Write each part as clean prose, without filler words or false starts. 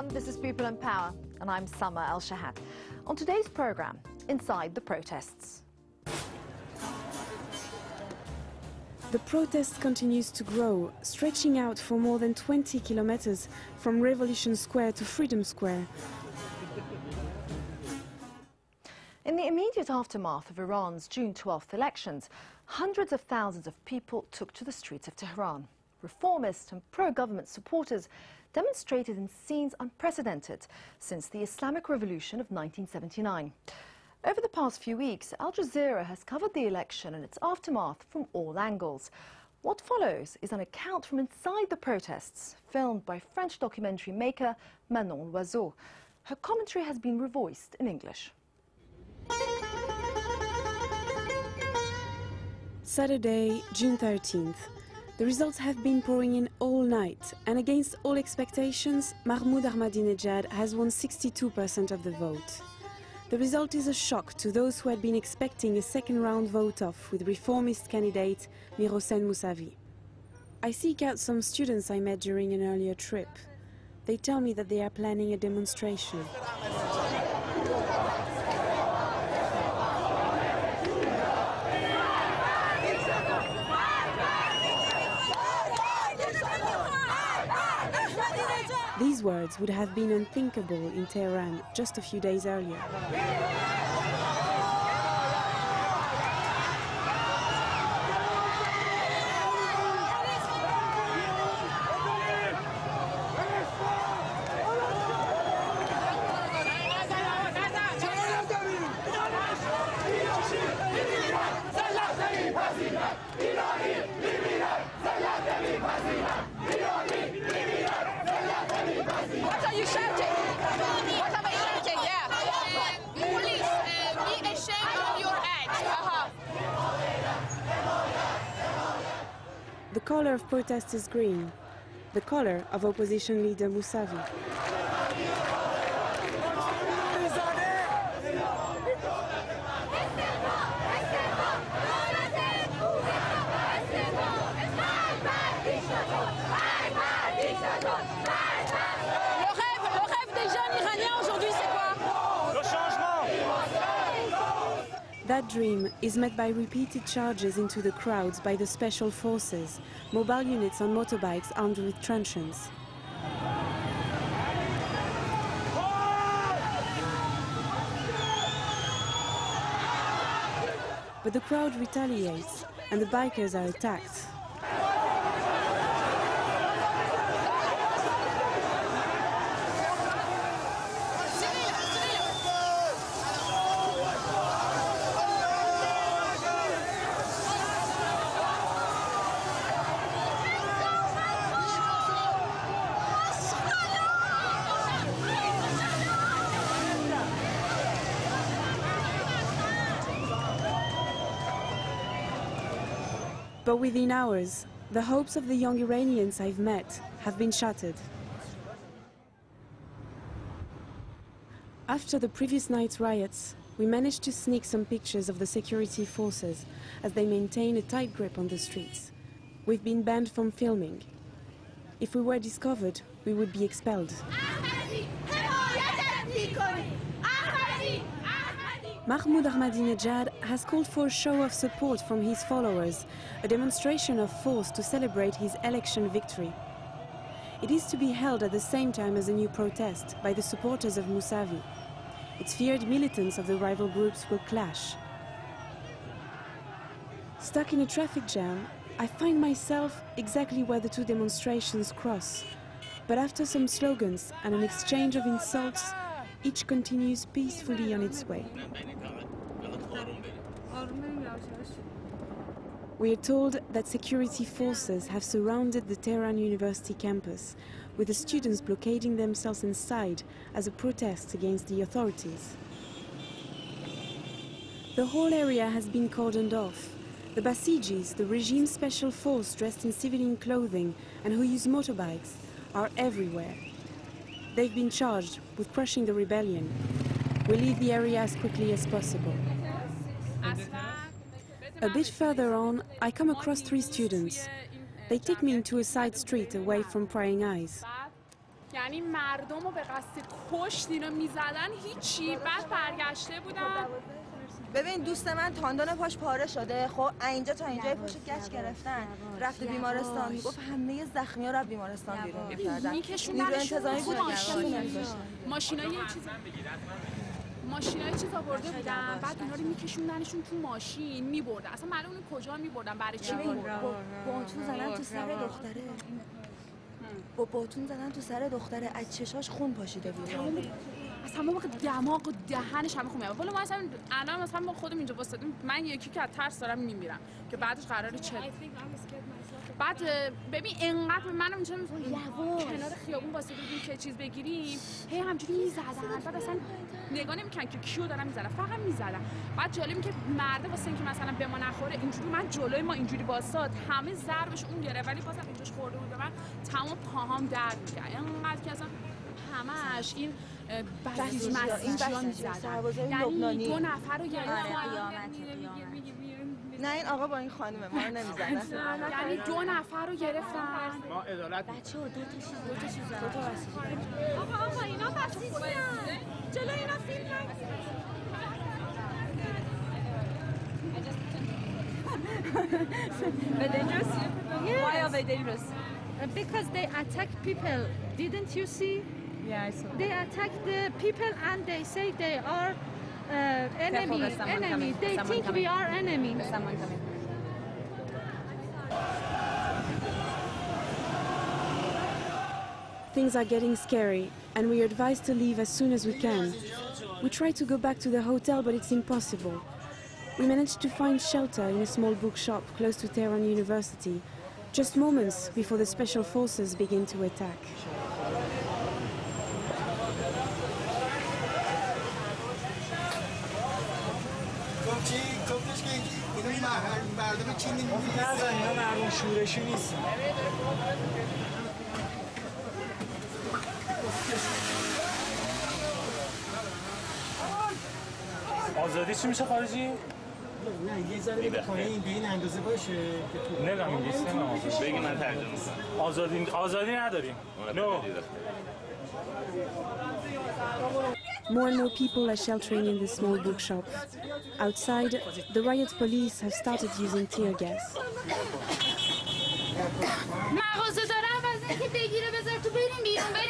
everyone, this is People in Power and I'm Summer El Shahat. On today's programme, inside the protests. The protest continues to grow, stretching out for more than 20 kilometers from Revolution Square to Freedom Square. In the immediate aftermath of Iran's June 12th elections, hundreds of thousands of people took to the streets of Tehran. Reformist and pro-government supporters demonstrated in scenes unprecedented since the Islamic Revolution of 1979. Over the past few weeks, Al Jazeera has covered the election and its aftermath from all angles. What follows is an account from inside the protests, filmed by French documentary maker Manon Loiseau. Her commentary has been revoiced in English. Saturday, June 13th. The results have been pouring in all night, and against all expectations, Mahmoud Ahmadinejad has won 62% of the vote. The result is a shock to those who had been expecting a second-round vote-off with reformist candidate Mirhossein Mousavi. I seek out some students I met during an earlier trip. They tell me that they are planning a demonstration. These words would have been unthinkable in Tehran just a few days earlier. What are you shouting? What am I shouting? Yeah. Police, be ashamed of your act. The color of protest is green, the color of opposition leader Mousavi. That dream is met by repeated charges into the crowds by the special forces, mobile units on motorbikes armed with truncheons. But the crowd retaliates and the bikers are attacked. But within hours, the hopes of the young Iranians I've met have been shattered. After the previous night's riots, we managed to sneak some pictures of the security forces as they maintain a tight grip on the streets. We've been banned from filming. If we were discovered, we would be expelled. Mahmoud Ahmadinejad has called for a show of support from his followers, a demonstration of force to celebrate his election victory. It is to be held at the same time as a new protest by the supporters of Mousavi. It's feared militants of the rival groups will clash. Stuck in a traffic jam, I find myself exactly where the two demonstrations cross. But after some slogans and an exchange of insults, each continues peacefully on its way. We are told that security forces have surrounded the Tehran University campus, with the students blockading themselves inside as a protest against the authorities. The whole area has been cordoned off. The Basijis, the regime's special force dressed in civilian clothing and who use motorbikes, are everywhere. They've been charged with crushing the rebellion. We leave the area as quickly as possible. A bit further on, I come across 3 students. They take me into a side street away from prying eyes. یعنی مردم رو به قصد کشت اینا میزدن هیچی. بعد برگشته بودن. ببین دوست من تاندون پاش پاره شده، خب اینجا تا اینجا پاشو گچ گرفتن، رفته بیمارستان. میگفت همه زخمی‌ها رو بیمارستان بیرون می‌کردن. نیرو انتظامی بود ماشینای چیز آورده بودن، بعد اینا رو میکشوندنشون تو ماشین میبردن. اصلا معلوم نیست کجا میبردن، برای چی میبردن. باتون زدن تو سر دختره. با باتون زدن تو سر دختره، از چشاش خون پاشیده بود. اصلا ما موقع دماغ و دهنش همه خون میاد. والا ما اصلا الان مثلا ما خودم اینجا واسطیم، من یکی که از ترس دارم میمیرم که بعدش قراره چه. بعد ببین انقدر منم اینجا کنار خیابون واسه بگیم که چیز بگیریم، هی همجوری میزدن. بعد اصلا نگاه نمیکنن که کیو دارن میزدن، فقط میزدن. بعد جالب که مرده واسه اینکه مثلا به ما نخوره اینجوری من جلوی ما اینجوری واسات همه ضربش اون گرفت، ولی بازم اینجاش خورده بود به من، تمام پاهام درد میکرد. اینقدر که اصلا همش این مسیجا میزدن. یعنی 2 نفر رو نه این آقا با این خانومه ما رو نمیزنه. یعنی 2 نفر رو گرفتن. ما عدالت بچه ها 2 تا چیز آقا اینا بسیجن جلو اینا فیلم They're dangerous? Yes. Why are they dangerous? Because they attack people. Didn't you see? Yeah, I saw. They attack the people and they say they are enemy. Enemy. They think we are enemy. Someone coming. Things are getting scary, and we are advised to leave as soon as we can. We try to go back to the hotel, but it's impossible. We managed to find shelter in a small bookshop close to Tehran University, just moments before the special forces begin to attack. آزادی چی میشه خارجی؟ نه یه ذره پایین به این اندازه باشه که تو نمیدونم انگلیسی نمیدونم. بگی من ترجمه کنم. آزادی نداریم. No. More and more people are sheltering in the small bookshop. Outside, the riot police have started using tear gas. مغازه داره عوض اینکه بگیره بذار تو بریم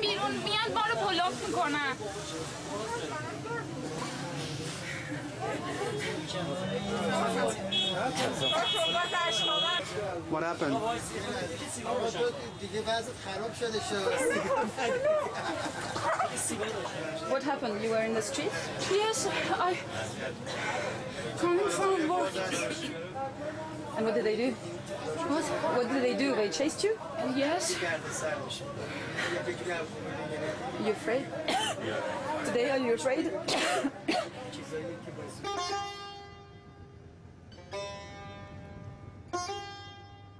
بیرون میان ما رو پلاک میکنن. What happened? What happened? You were in the street? Yes, I coming from work. And what did they do? What did they do? They chased you? Yes. You afraid? Today, are you afraid?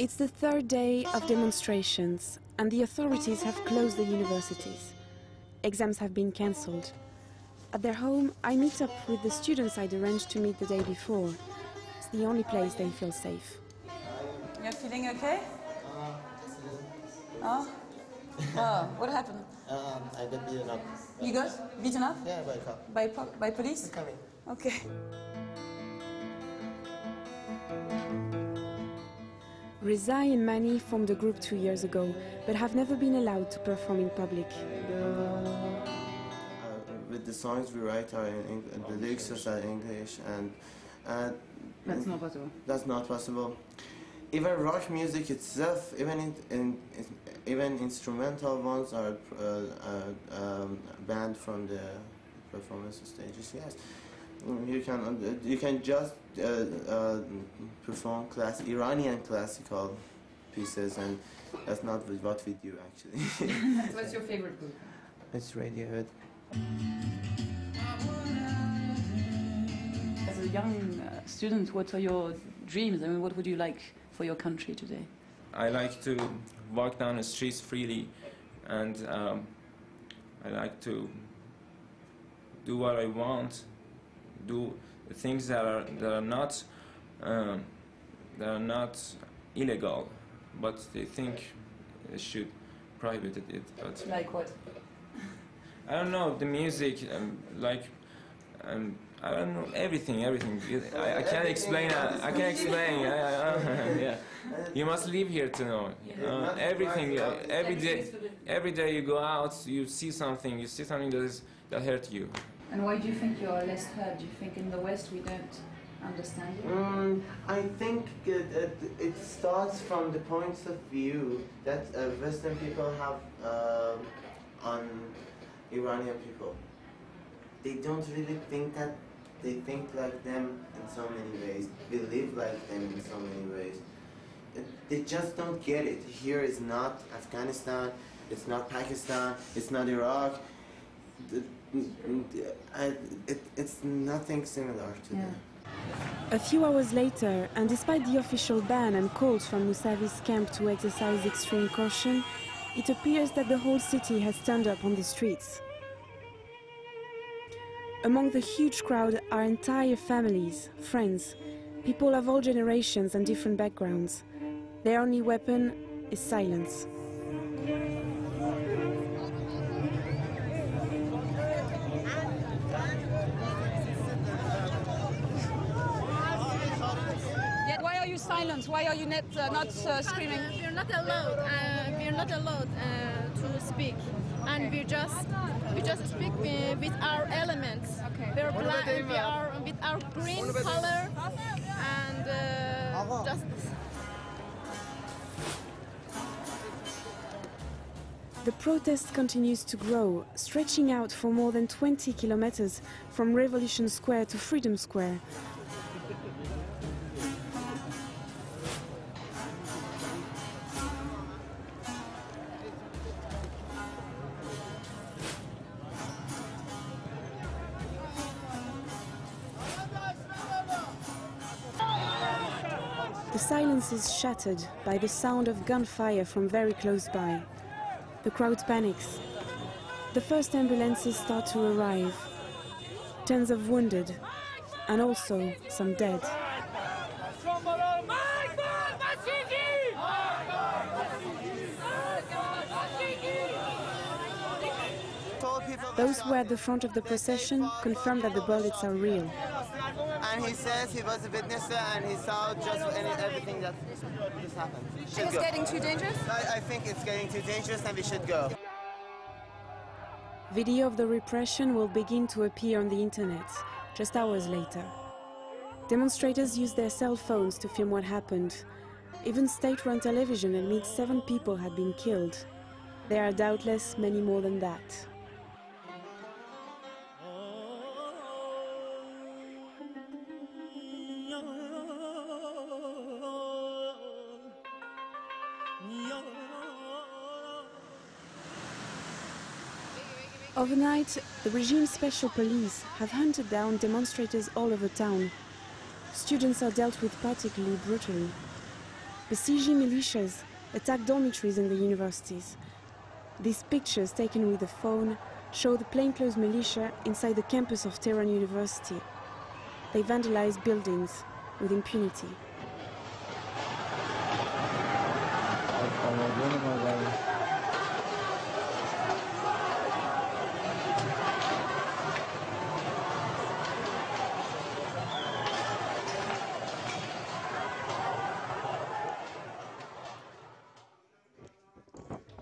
It's the 3rd day of demonstrations, and the authorities have closed the universities. Exams have been cancelled. At their home, I meet up with the students I'd arranged to meet the day before. It's the only place they feel safe. You're feeling okay? Oh? Oh, what happened? I got beaten up. You got beaten up? Yeah, by a cop. By police? Coming. Okay. Rizai and Mani formed a group 2 years ago, but have never been allowed to perform in public. With the songs we write are the lyrics are in English, and That's not possible. that's not possible. Even rock music itself, even instrumental ones are banned from the performance stages. Yes, you can just perform Iranian classical pieces, and that's not what we do actually. What's your favorite group? It's Radiohead. As a young student, what are your dreams? I mean, what would you like for your country today? I like to walk down the streets freely, and I like to do what I want, do the things that are not illegal, but they think they should prohibited it. But Like what? I don't know, the music, I don't know, everything. I can't explain. I can't explain. Yeah. You must live here to know. Everything. Every day you go out, you see something that hurt you. And why do you think you are less heard? Do you think in the West we don't understand you? I think it starts from the points of view that Western people have on Iranian people. They don't really think that. They think like them in so many ways. They live like them in so many ways. They just don't get it. Here is not Afghanistan, it's not Pakistan, it's not Iraq. It's nothing similar to them. A few hours later, and despite the official ban and calls from Mousavi's camp to exercise extreme caution, it appears that the whole city has turned up on the streets. Among the huge crowd are entire families, friends, people of all generations and different backgrounds. Their only weapon is silence. Why are you silent? Why are you not screaming? We're not allowed. To speak, and we just speak with our elements. Okay. We are with our green color, and just. The protest continues to grow, stretching out for more than 20 kilometers from Revolution Square to Freedom Square. The silence is shattered by the sound of gunfire from very close by. The crowd panics. The first ambulances start to arrive. Tens of wounded, and also some dead. Those who are at the front of the procession confirm that the bullets are real. And he says he was a witness and he saw just everything that just happened. It's getting too dangerous? I think it's getting too dangerous and we should go. Video of the repression will begin to appear on the internet just hours later. Demonstrators used their cell phones to film what happened. Even state-run television admits 7 people had been killed. There are doubtless many more than that. Overnight, the regime's special police have hunted down demonstrators all over town. Students are dealt with particularly brutally. Basiji militias attack dormitories in the universities. These pictures taken with a phone show the plainclothes militia inside the campus of Tehran University. They vandalize buildings with impunity.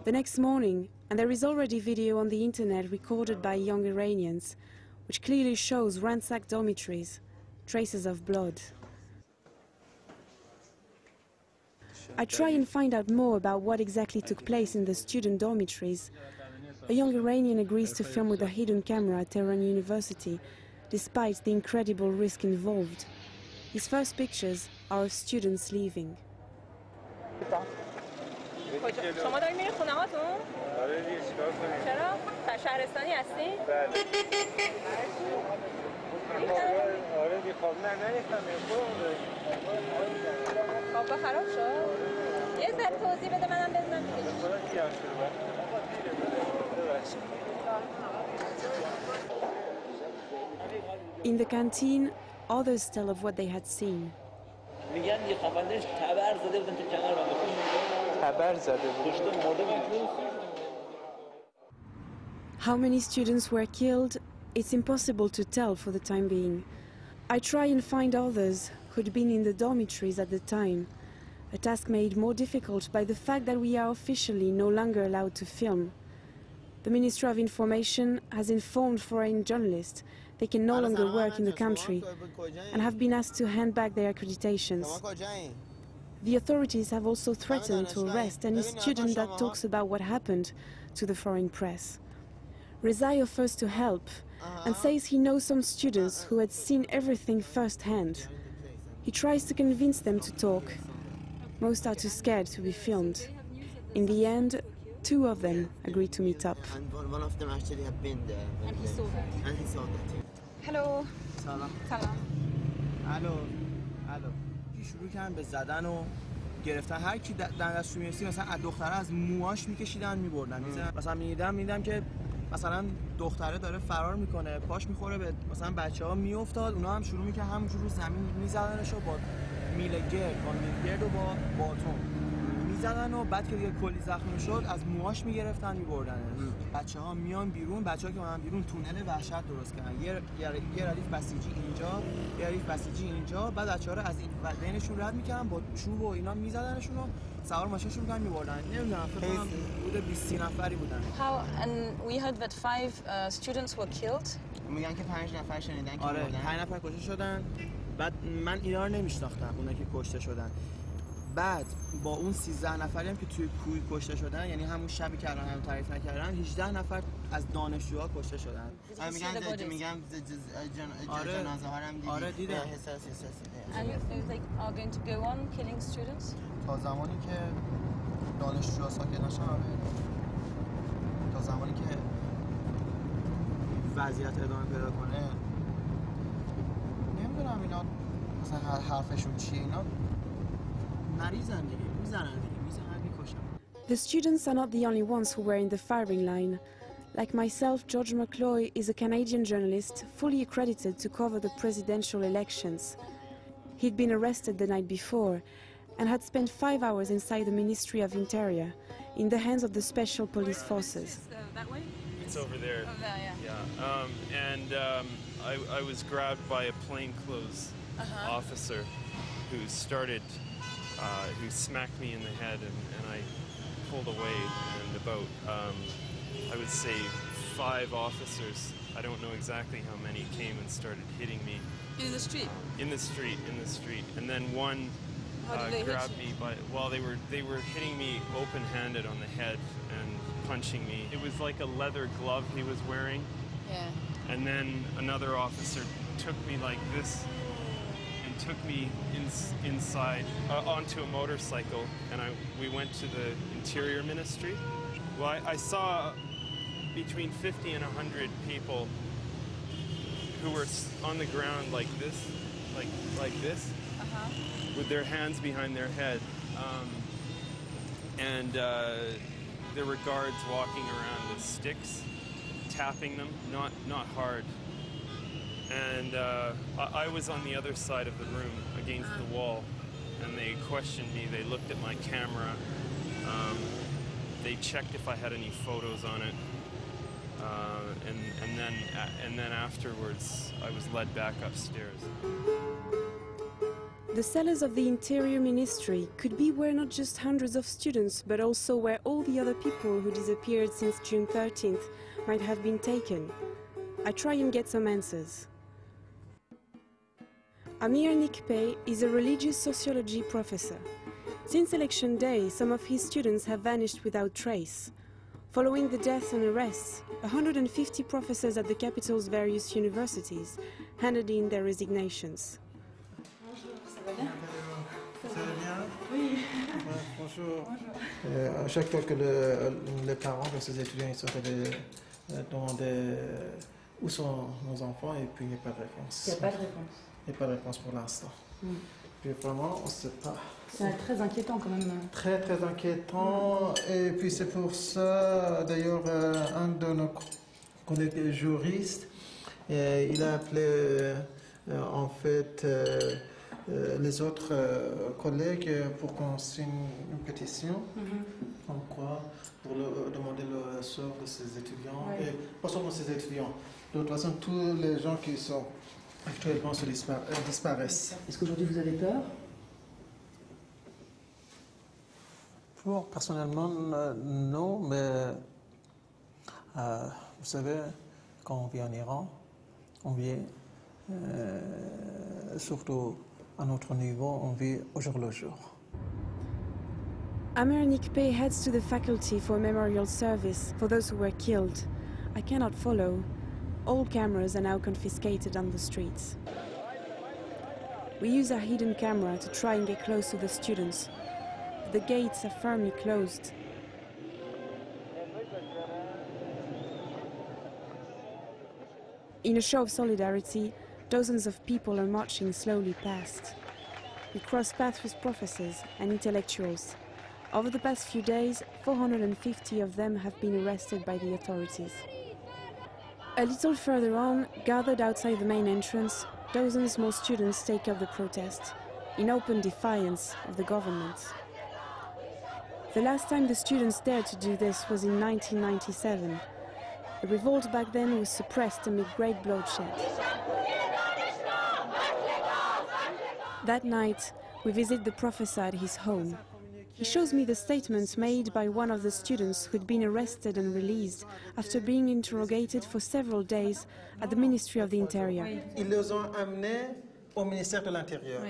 The next morning, and there is already video on the internet recorded by young Iranians, which clearly shows ransacked dormitories, traces of blood. I try and find out more about what exactly took place in the student dormitories. A young Iranian agrees to film with a hidden camera at Tehran University, despite the incredible risk involved. His first pictures are of students leaving. شما دارین میرین خونه هاتون؟ آره دیگه چیکار کنیم؟ چرا؟ شهرستانی هستین؟ بله. آره دیگه خب نه خوابا خراب شد؟ یه ذره توضیح بده منم بزنم In the canteen, others tell of what they had seen. میگن یه خبرش تبر زده بودن تو کنار من. تبر زده بود. پشت مرده بود. How many students were killed? It's impossible to tell for the time being. I try and find others who'd been in the dormitories at the time, a task made more difficult by the fact that we are officially no longer allowed to film. The Ministry of Information has informed foreign journalists they can no longer work in the country and have been asked to hand back their accreditations. The authorities have also threatened to arrest any student that talks about what happened to the foreign press. Rezai offers to help and says he knows some students who had seen everything firsthand. He tries to convince them to talk. Most are too scared to be filmed. In the end, 2 of them agreed to meet up. And one of them actually had been there. And he saw that. And he saw that. Hello. سلام. سلام. الو. شروع کردن به زدن و گرفتن هر کی در دستشون میرسی مثلا از دختره از موهاش میکشیدن میبردن مثلا میدیدم که مثلا دختره داره فرار میکنه پاش میخوره به مثلا بچه‌ها میافتاد اونا هم شروع میکنن همونجور رو زمین میزدنشو با میلگرد و با باتون میزدن و بعد که دیگه کلی زخمی شد از موهاش میگرفتن میبردن بچه‌ها میان بیرون بچه‌ها که اومدن بیرون تونل وحشت درست کردن یه ردیف بسیجی اینجا یه ردیف بسیجی اینجا بعد بچه‌ها رو از این بینشون رد میکردن با چوب و اینا میزدنشون و سوار ماشینشون می‌کردن میبردن نمیدونم فکر کنم حدود 20 نفری بودن. And we heard that 5 students were killed. میگن که 5 نفر شنیدن که آره 5 نفر کشته شدن. بعد من اینا رو نمیشناختم اونا که کشته شدن. بعد با اون 13 نفری هم که توی کوی کشته شدن یعنی همون شبی که الان هم تعریف نکردن 18 نفر از دانشجوها کشته شدن. میگن جنازه ها هم دیدی. آره دیدم. And they are going to go on killing students. تا زمانی که دانشجوها ساکت نشن تا زمانی که وضعیت ادامه پیدا کنه نمیدونم اینا مثلا حرفشون چیه اینا مریضن دیگه میزنن میکشن. The students are not the only ones who were in the firing line. Like myself, George McCloy is a Canadian journalist fully accredited to cover the presidential elections. He'd been arrested the night before and had spent 5 hours inside the Ministry of Interior in the hands of the special police forces. That way? It's over there. Over there, yeah. I was grabbed by a plainclothes officer who smacked me in the head and I pulled away and about, I would say 5 officers, I don't know exactly how many, came and started hitting me. In the street? In the street. And then one grabbed me by, well, they were hitting me open-handed on the head and punching me. It was like a leather glove he was wearing. Yeah. And then another officer took me like this and took me inside onto a motorcycle, and we went to the Interior Ministry. Well, I saw between 50 and 100 people who were on the ground like this, like this, with their hands behind their head, and there were guards walking around with sticks, tapping them, not hard. And I was on the other side of the room against the wall, and they questioned me. They looked at my camera. They checked if I had any photos on it. And then afterwards, I was led back upstairs. The cellars of the Interior Ministry could be where not just hundreds of students, but also where all the other people who disappeared since June 13th might have been taken. I try and get some answers. Amir Nikpe is a religious sociology professor. Since election day, some of his students have vanished without trace. Following the deaths and arrests, 150 professors at the capital's various universities handed in their resignations. Bonjour. À chaque fois que les parents de ces étudiants ils sont allés demander où sont nos enfants et puis il n'y a pas de réponse. Il n'y a pas de réponse. Il n'y a pas de réponse pour l'instant. Puis vraiment, on ne sait pas. C'est très inquiétant quand même. Très très inquiétant. Et puis c'est pour ça, d'ailleurs, un de nos collègues juristes, il a appelé en fait les autres collègues pour qu'on signe une pétition, comme quoi, pour demander le sort de ces étudiants, et pas seulement ces étudiants. De toute façon, tous les gens qui sont actuellement disparaissent. Est-ce qu'aujourd'hui vous avez peur? Bon, personnellement, non, mais vous savez, quand on vit en Iran, on vit surtout à notre niveau, on vit au jour le jour. Amer Nikpeh heads to the faculty for a memorial service for those who were killed. I cannot follow. All cameras are now confiscated on the streets. We use our hidden camera to try and get close to the students. The gates are firmly closed. In a show of solidarity, dozens of people are marching slowly past. We cross paths with professors and intellectuals. Over the past few days, 450 of them have been arrested by the authorities. A little further on, gathered outside the main entrance, dozens more students take up the protest, in open defiance of the government. The last time the students dared to do this was in 1997. The revolt back then was suppressed amid great bloodshed. That night, we visit the professor at his home. He shows me the statements made by one of the students who'd been arrested and released after being interrogated for several days at the Ministry of the Interior. Ils les ont amenés au ministère de l'Intérieur.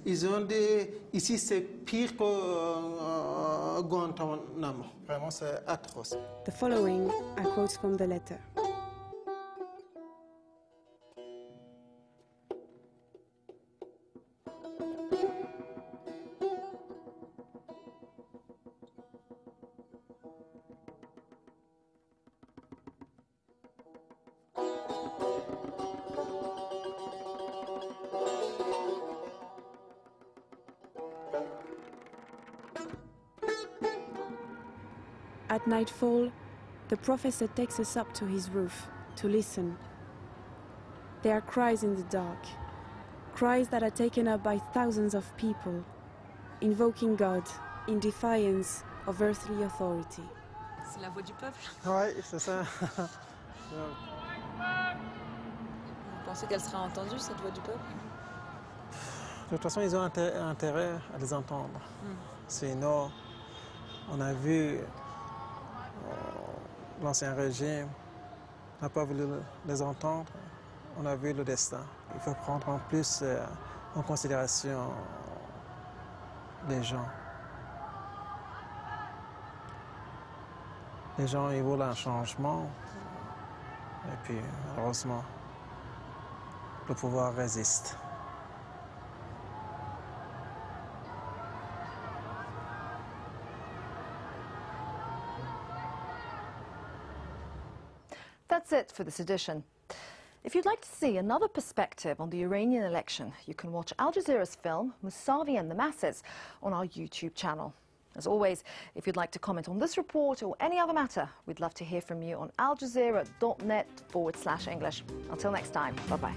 Ils ont dit, ici c'est pire que Guantanamo. Vraiment, c'est atroce. The following are quotes from the letter. At nightfall, the professor takes us up to his roof to listen. There are cries in the dark, cries that are taken up by thousands of people, invoking God in defiance of earthly authority. C'est la voix du peuple. Oui, c'est ça. Vous pensez qu'elle sera entendue, cette voix du peuple? De toute façon, ils ont intérêt à les entendre. Sinon, on a vu l'ancien régime n'a pas voulu les entendre. On a vu le destin. Il faut prendre en plus en considération les gens. Les gens, ils veulent un changement. Et puis, heureusement, le pouvoir résiste. That's it for this edition. If you'd like to see another perspective on the Iranian election, you can watch Al Jazeera's film, Mousavi and the Masses, on our YouTube channel. As always, if you'd like to comment on this report or any other matter, we'd love to hear from you on aljazeera.net/English. Until next time, bye-bye.